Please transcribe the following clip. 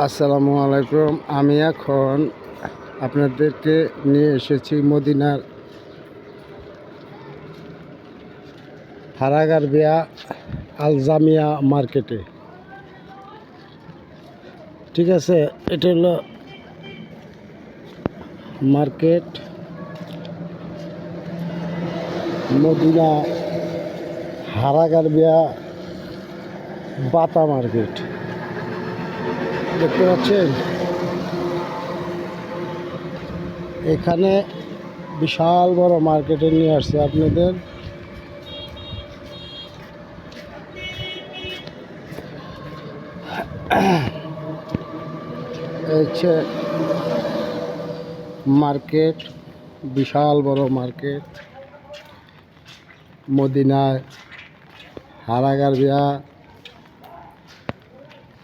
আসসালামু আলাইকুম। আমি এখন আপনাদেরকে নিয়ে এসেছি মদিনার হারাগারবিয়া আল জামিয়া মার্কেটে। ঠিক আছে, এটা হলো মার্কেট, মদিনা হারাগারবিয়া বাতা মার্কেট। দেখতে পাচ্ছেন, এখানে বিশাল বড় মার্কেটে নিয়ে আসছে আপনাদের। হচ্ছে মার্কেট, বিশাল বড় মার্কেট, মদিনায় হারাগারবিয়া